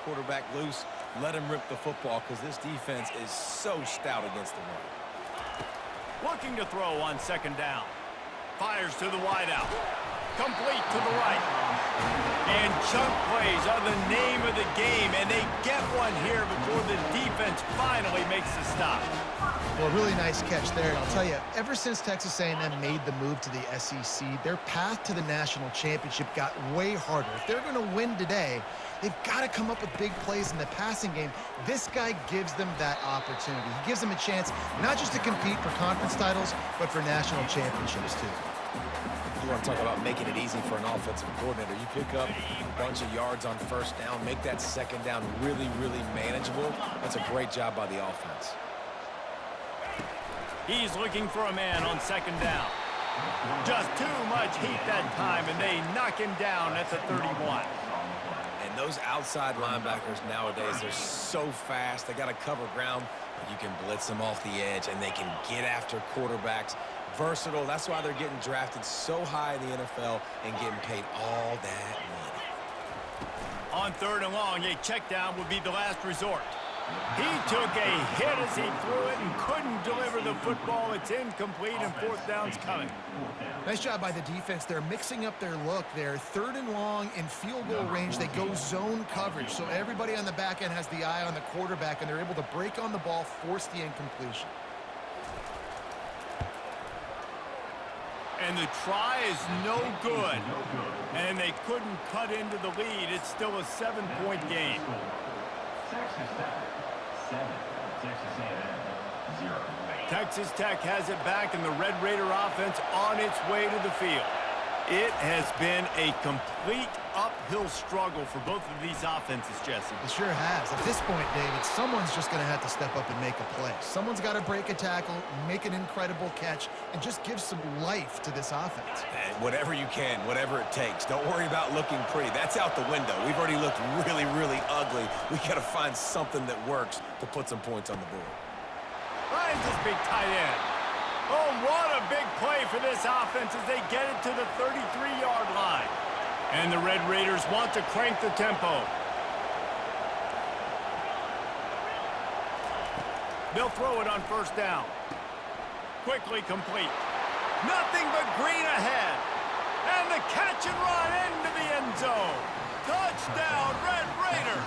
quarterback loose, let him rip the football because this defense is so stout against the run. Looking to throw on second down. Fires to the wideout. Complete to the right. And chunk plays are the name of the game, and they get one here before the defense finally makes the stop. Well, really nice catch there. And I'll tell you, ever since Texas A&M made the move to the SEC, their path to the national championship got way harder. If they're going to win today, they've got to come up with big plays in the passing game. This guy gives them that opportunity. He gives them a chance not just to compete for conference titles, but for national championships too. You want to talk about making it easy for an offensive coordinator. You pick up a bunch of yards on first down, make that second down really, really manageable. That's a great job by the offense. He's looking for a man on second down. Just too much heat that time, and they knock him down at the 31. And those outside linebackers nowadays, they're so fast. They got to cover ground, but you can blitz them off the edge, and they can get after quarterbacks. Versatile. That's why they're getting drafted so high in the NFL and getting paid all that money. On third and long, a check down would be the last resort. He took a hit as he threw it and couldn't deliver the football. It's incomplete, and fourth down's coming. Nice job by the defense. They're mixing up their look there. Third and long in field goal range. They go zone coverage. So everybody on the back end has the eye on the quarterback, and they're able to break on the ball, force the incompletion. And the try is no good. And they couldn't cut into the lead. It's still a 7-point game. Texas Tech has it back, and the Red Raider offense on its way to the field. It has been a complete uphill struggle for both of these offenses, Jesse. It sure has. At this point, David, someone's just going to have to step up and make a play. Someone's got to break a tackle, make an incredible catch, and just give some life to this offense. And whatever you can, whatever it takes. Don't worry about looking pretty. That's out the window. We've already looked really, really ugly. We got to find something that works to put some points on the board. Finds this big tight end. Oh, what a big play for this offense as they get it to the 33-yard line. And the Red Raiders want to crank the tempo. They'll throw it on first down. Quickly complete. Nothing but green ahead. And the catch and run into the end zone. Touchdown, Red Raiders.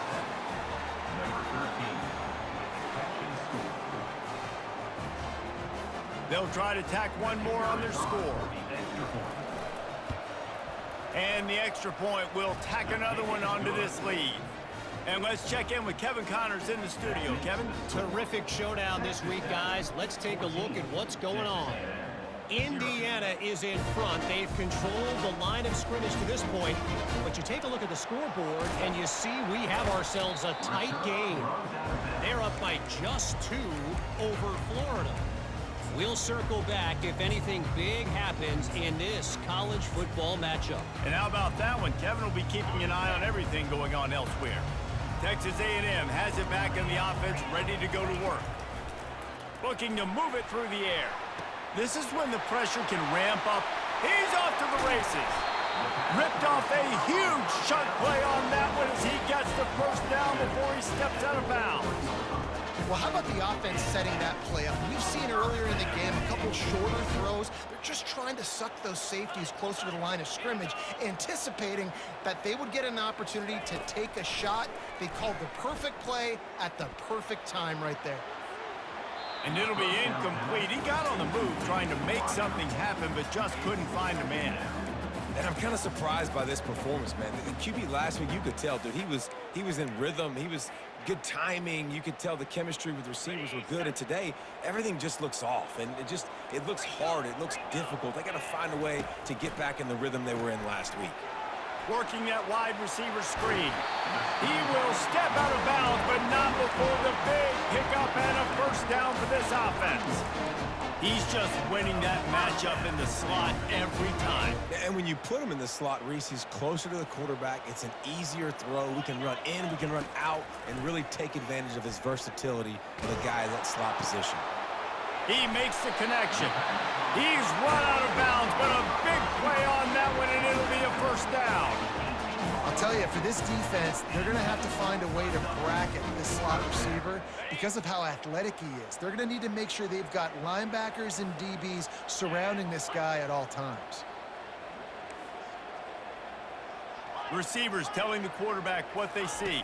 They'll try to tack one more on their score. And the extra point will tack another one onto this lead. And let's check in with Kevin Connors in the studio. Kevin? Terrific showdown this week, guys. Let's take a look at what's going on. Indiana is in front. They've controlled the line of scrimmage to this point. But you take a look at the scoreboard, and you see we have ourselves a tight game. They're up by just 2 over Florida. We'll circle back if anything big happens in this college football matchup. And how about that one? Kevin will be keeping an eye on everything going on elsewhere. Texas A&M has it back in the offense, ready to go to work. Looking to move it through the air. This is when the pressure can ramp up. He's off to the races. Ripped off a huge chunk play on that one as he gets the first down before he steps out of bounds. Well, how about the offense setting that play up? We've seen earlier in the game a couple shorter throws. They're just trying to suck those safeties closer to the line of scrimmage, anticipating that they would get an opportunity to take a shot. They called the perfect play at the perfect time right there. And it'll be incomplete. He got on the move trying to make something happen, but just couldn't find a man. And I'm kind of surprised by this performance, man. The QB last week, you could tell, dude, he was in rhythm. He was good timing. You could tell the chemistry with receivers were good. And today, everything just looks off. And it looks hard. It looks difficult. They got to find a way to get back in the rhythm they were in last week. Working that wide receiver screen. He will step out of bounds, but not before the big pickup and a first down for this offense. He's just winning that matchup in the slot every time. And when you put him in the slot, Reese, he's closer to the quarterback. It's an easier throw. We can run in, we can run out, and really take advantage of his versatility with a guy in that slot position. He makes the connection. He's run out of bounds, but a big play on that one, and it'll be a first down. I'll tell you, for this defense, they're going to have to find a way to because of how athletic he is. They're going to need to make sure they've got linebackers and DBs surrounding this guy at all times. Receivers telling the quarterback what they see.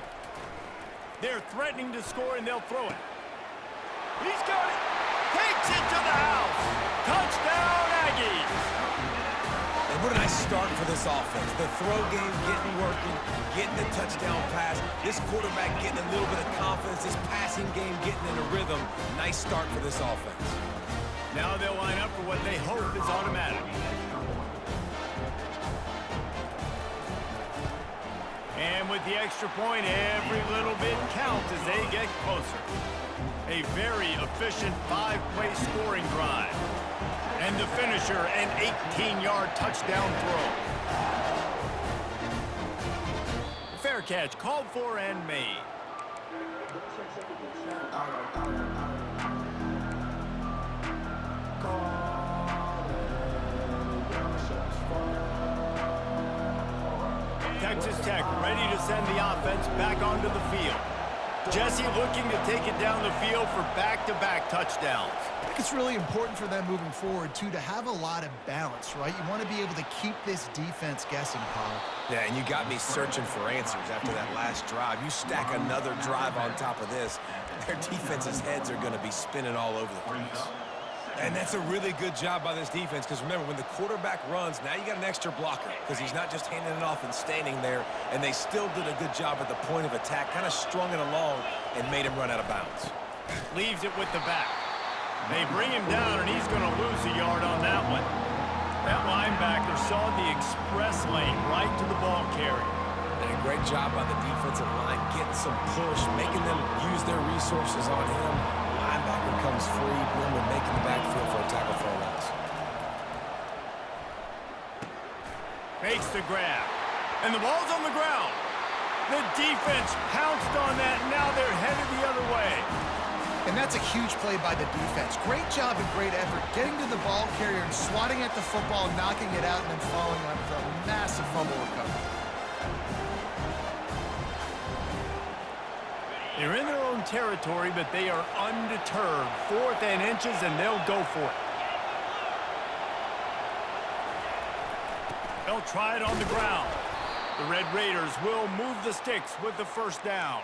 They're threatening to score, and they'll throw it. He's got it. Takes it to the house. Touchdown, Aggies. And what a nice start for this offense. The throw game getting working, getting the touchdown pass. This quarterback getting a little bit of confidence. This passing game getting in a rhythm. Nice start for this offense. Now they'll line up for what they hope is automatic. And with the extra point, every little bit counts as they get closer. A very efficient 5-play scoring drive. And the finisher, an 18-yard touchdown throw. Fair catch, called for and made. Texas Tech ready to send the offense back onto the field. Jesse looking to take it down the field for back-to-back touchdowns. I think it's really important for them moving forward, too, to have a lot of balance, right? You want to be able to keep this defense guessing, Paul. Yeah, and you got me searching for answers after that last drive. You stack another drive on top of this, their defense's heads are going to be spinning all over the place. And that's a really good job by this defense, because remember, when the quarterback runs, now you got an extra blocker, because he's not just handing it off and standing there, and they still did a good job at the point of attack, kind of strung it along and made him run out of bounds. Leaves it with the back. They bring him down, and he's going to lose a yard on that one. That linebacker saw the express lane right to the ball carrier. And a great job by the defensive line, getting some push, making them use their resources on him. Linebacker comes free, boom, and making the backfield for a tackle for a loss. Makes the grab. And the ball's on the ground. The defense pounced on that, and now they're headed the other way. And that's a huge play by the defense. Great job and great effort getting to the ball carrier and swatting at the football, knocking it out, and then following on for a massive fumble recovery. They're in their own territory, but they are undeterred. 4th and inches, and they'll go for it. They'll try it on the ground. The Red Raiders will move the sticks with the first down.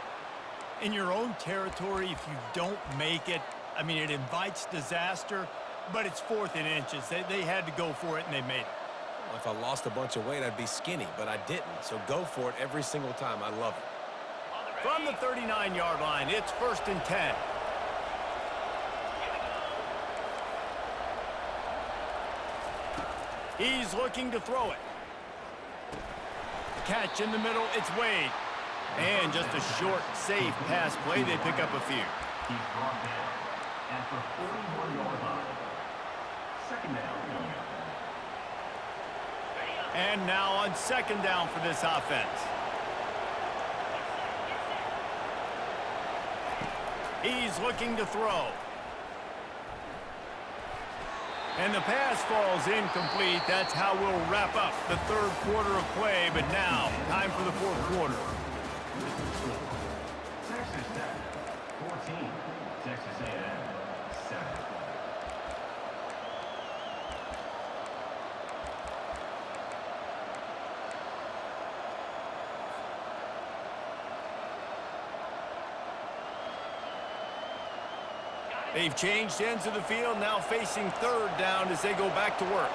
In your own territory, if you don't make it, I mean, it invites disaster, but it's 4th and inches. They had to go for it, and they made it. Well, if I lost a bunch of weight, I'd be skinny, but I didn't. So go for it every single time. I love it. From the 39-yard line, it's 1st and 10. He's looking to throw it. Catch in the middle, it's Wade. And just a short, safe pass play, they pick up a few. He's brought down at the 41-yard line. 2nd down. And now on 2nd down for this offense. He's looking to throw. And the pass falls incomplete. That's how we'll wrap up the 3rd quarter of play. But now, time for the 4th quarter. Texas Tech, 14. Texas A&M, 7. They've changed ends of the field, now facing 3rd down as they go back to work.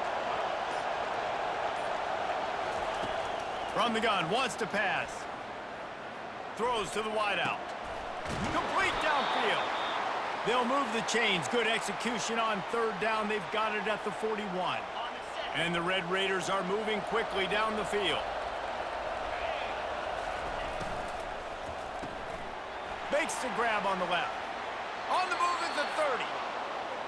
From the gun, wants to pass. Throws to the wideout. Complete downfield. They'll move the chains. Good execution on 3rd down. They've got it at the 41. And the Red Raiders are moving quickly down the field. Makes the grab on the left. On the move at the 30.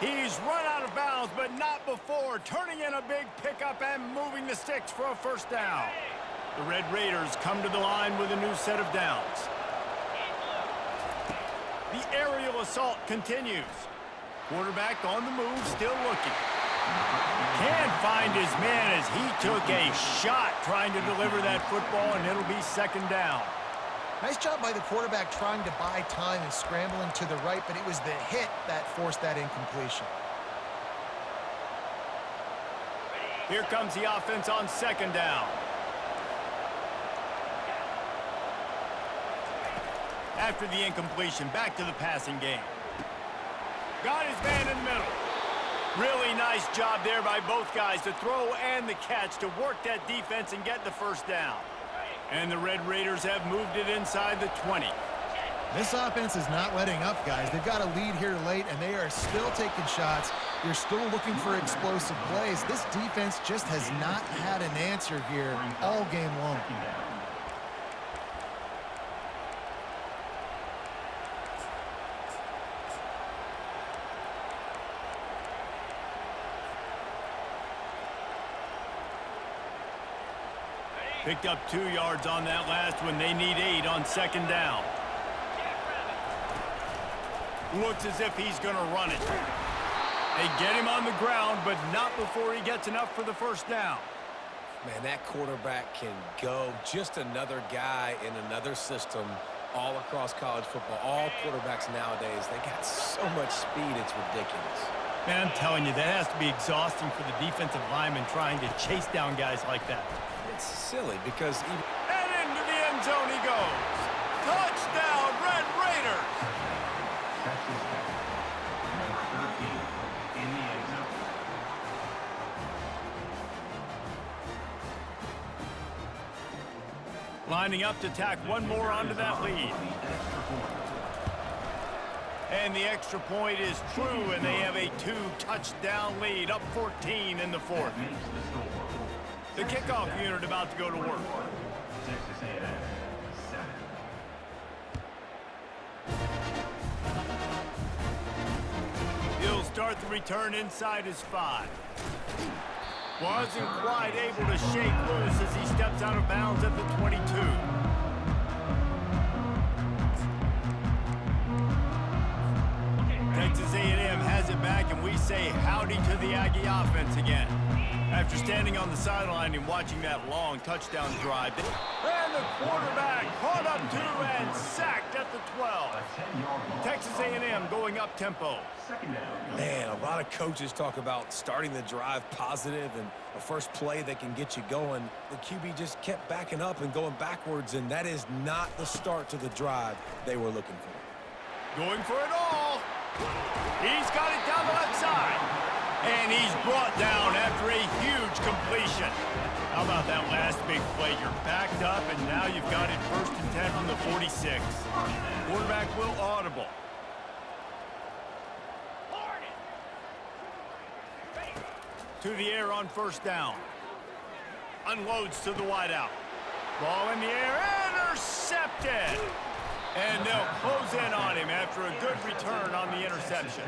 He's run out of bounds, but not before. Turning in a big pickup and moving the sticks for a 1st down. The Red Raiders come to the line with a new set of downs. The aerial assault continues. Quarterback on the move, still looking. Can't find his man as he took a shot trying to deliver that football, and it'll be 2nd down. Nice job by the quarterback trying to buy time and scrambling to the right, but it was the hit that forced that incompletion. Here comes the offense on second down. After the incompletion, back to the passing game. Got his man in the middle. Really nice job there by both guys to throw and the catch to work that defense and get the first down. And the Red Raiders have moved it inside the 20. This offense is not letting up, guys. They've got a lead here late, and they are still taking shots. They're still looking for explosive plays. This defense just has not had an answer here all game long. Picked up 2 yards on that last one. They need 8 on second down. Looks as if he's going to run it. They get him on the ground, but not before he gets enough for the first down. Man, that quarterback can go. Just another guy in another system all across college football. All quarterbacks nowadays, they got so much speed, it's ridiculous. Man, I'm telling you, that has to be exhausting for the defensive lineman trying to chase down guys like that. It's silly because even... And into the end zone he goes. Touchdown, Red Raiders! Texas Tech, number 13, in the end zone. Lining up to tack one more onto that lead. And the extra point is true, and they have a 2-touchdown lead, up 14 in the fourth. The kickoff unit about to go to work. Texas A&M, 7. He'll start the return inside his 5. Wasn't quite able to shake loose as he steps out of bounds at the 22. Texas A&M has it back, and we say howdy to the Aggie offense again. After standing on the sideline and watching that long touchdown drive. And the quarterback caught up to and sacked at the 12. Texas A&M going up tempo. Man, a lot of coaches talk about starting the drive positive and a first play that can get you going. The QB just kept backing up and going backwards, and that is not the start to the drive they were looking for. Going for it all. He's got it down the left side. And he's brought down after a huge completion. How about that last big play? You're backed up, and now you've got it 1st and 10 from the 46. Quarterback will audible. To the air on first down. Unloads to the wideout. Ball in the air, intercepted. And they'll close in on him after a good return on the interception.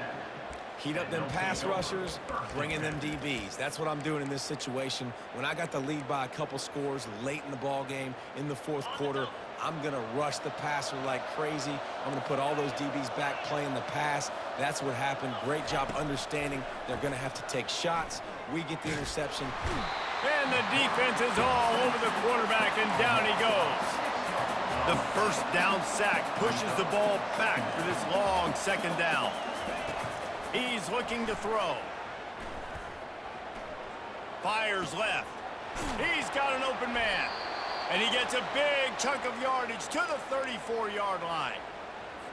Heat up them pass rushers, bring in them DBs. That's what I'm doing in this situation. When I got the lead by a couple scores late in the ball game in the 4th quarter, I'm going to rush the passer like crazy. I'm going to put all those DBs back playing the pass. That's what happened. Great job understanding they're going to have to take shots. We get the interception. And the defense is all over the quarterback, and down he goes. The first down sack pushes the ball back for this long second down. He's looking to throw. Fires left. He's got an open man. And he gets a big chunk of yardage to the 34-yard line.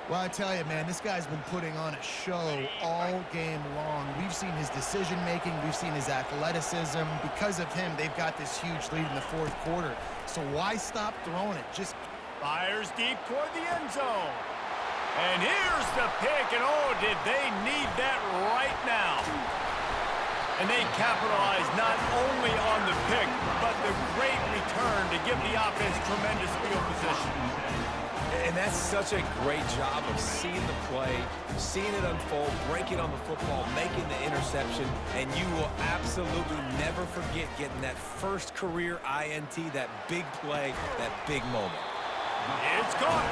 Well, I tell you, man, this guy's been putting on a show all game long. We've seen his decision-making. We've seen his athleticism. Because of him, they've got this huge lead in the 4th quarter. So why stop throwing it? Just fires deep toward the end zone. And here's the pick, and oh, did they need that right now. And they capitalized not only on the pick, but the great return to give the offense tremendous field position. And that's such a great job of seeing the play, seeing it unfold, breaking on the football, making the interception, and you will absolutely never forget getting that first career INT, that big play, that big moment. It's caught.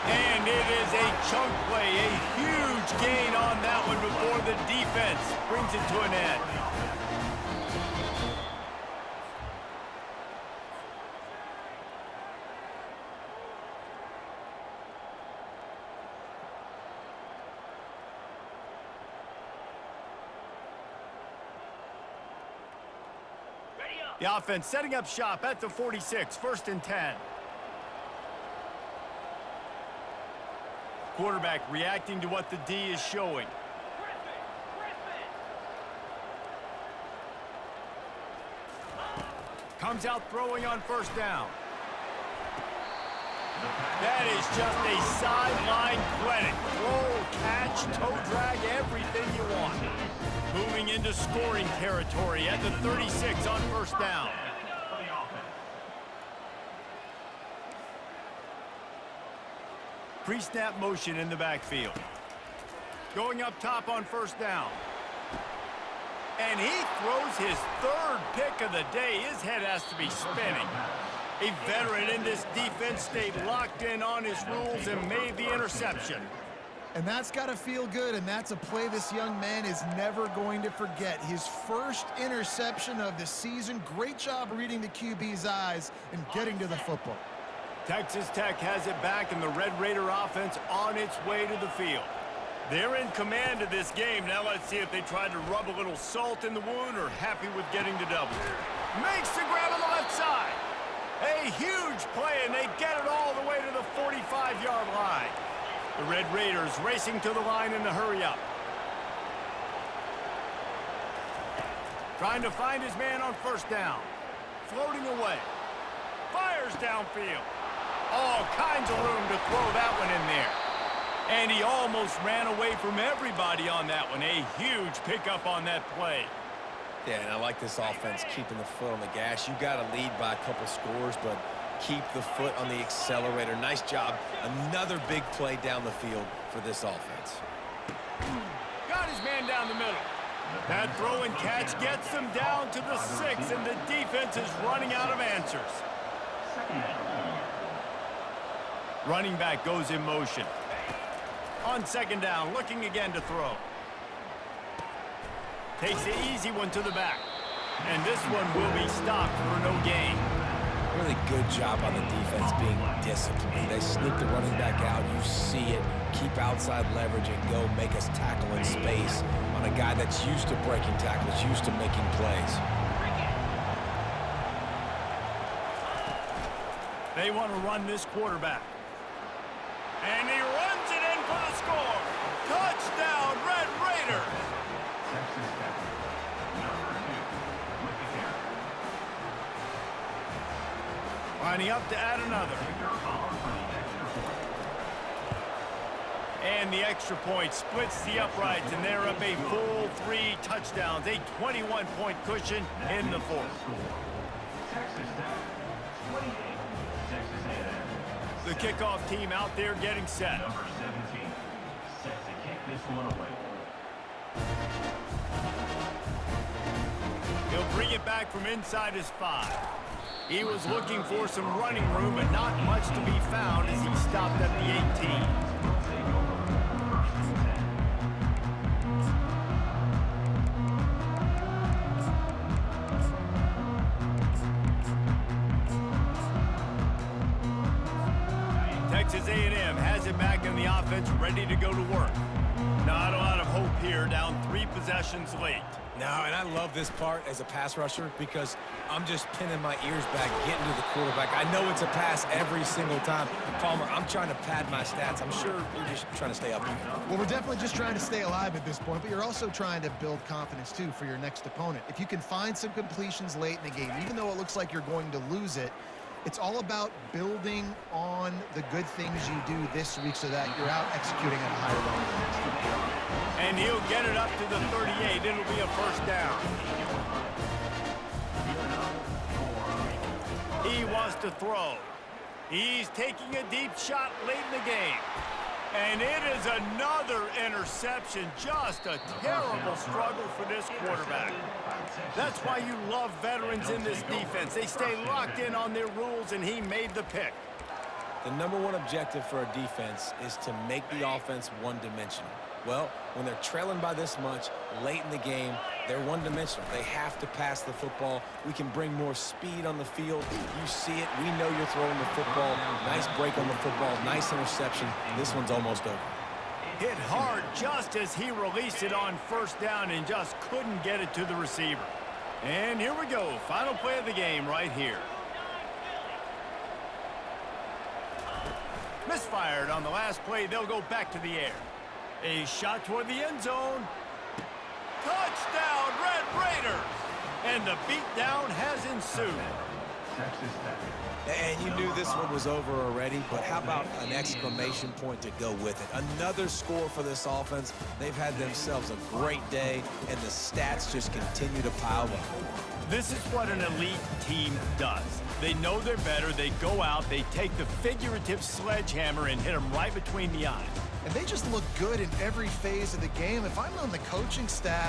And it is a chunk play, a huge gain on that one before the defense brings it to an end. The offense setting up shop at the 46, 1st and 10. Quarterback reacting to what the D is showing. Comes out throwing on 1st down. That is just a sideline clinic. Throw, catch, toe drag, everything you want. Moving into scoring territory at the 36 on 1st down. Pre-snap motion in the backfield. Going up top on 1st down. And he throws his 3rd pick of the day. His head has to be spinning. A veteran in this defense stayed locked in on his rules and made the interception. And that's got to feel good, and that's a play this young man is never going to forget. His first interception of the season. Great job reading the QB's eyes and getting to the football. Texas Tech has it back, and the Red Raider offense on its way to the field. They're in command of this game. Now let's see if they try to rub a little salt in the wound or happy with getting the double. Makes the grab on the left side. A huge play, and they get it all the way to the 45-yard line. The Red Raiders racing to the line in the hurry-up. Trying to find his man on 1st down. Floating away. Fires downfield. All kinds of room to throw that one in there. And he almost ran away from everybody on that one. A huge pickup on that play. Yeah, and I like this offense keeping the foot on the gas. You got to lead by a couple scores, but keep the foot on the accelerator. Nice job. Another big play down the field for this offense. Got his man down the middle. That throw and catch gets them down to the 6, and the defense is running out of answers. Running back goes in motion. On 2nd down, looking again to throw. Takes the easy one to the back. And this one will be stopped for no gain. Really good job on the defense being disciplined. They sneak the running back out. You see it. Keep outside leverage and go make us tackle in space on a guy that's used to breaking tackles, used to making plays. They want to run this quarterback. And he runs it in for the score. Touchdown, Red Raiders. Lining up to add another. And the extra point splits the uprights, and they're up a full 3 touchdowns, a 21-point cushion in the 4th. The kickoff team out there getting set. Number 17, set to kick this one away. He'll bring it back from inside his 5. He was looking for some running room, but not much to be found as he stopped at the 18. Texas A&M has it back in the offense, ready to go to work. Not a lot of hope here, down 3 possessions late. No, and I love this part as a pass rusher because I'm just pinning my ears back, getting to the quarterback. I know it's a pass every single time. Palmer, I'm trying to pad my stats. I'm sure you're just trying to stay up here. Well, we're definitely just trying to stay alive at this point, but you're also trying to build confidence, too, for your next opponent. If you can find some completions late in the game, even though it looks like you're going to lose it, it's all about building on the good things you do this week so that you're out executing at a higher level. And he'll get it up to the 38. It'll be a 1st down. He wants to throw. He's taking a deep shot late in the game. And it is another interception. Just a terrible struggle for this quarterback. That's why you love veterans in this defense. They stay locked in on their rules, and he made the pick. The #1 objective for a defense is to make the offense one-dimensional. Well, when they're trailing by this much late in the game, they're one-dimensional. They have to pass the football. We can bring more speed on the field. You see it. We know you're throwing the football. Nice break on the football. Nice interception. This one's almost over. Hit hard just as he released it on 1st down and just couldn't get it to the receiver. And here we go. Final play of the game right here. Misfired on the last play. They'll go back to the air. A shot toward the end zone. Touchdown, Red Raiders! And the beatdown has ensued. Texas Tech. And you knew this one was over already, but how about an exclamation point to go with it? Another score for this offense. They've had themselves a great day, and the stats just continue to pile up. This is what an elite team does. They know they're better. They go out, they take the figurative sledgehammer and hit them right between the eyes. And they just look good in every phase of the game. If I'm on the coaching staff,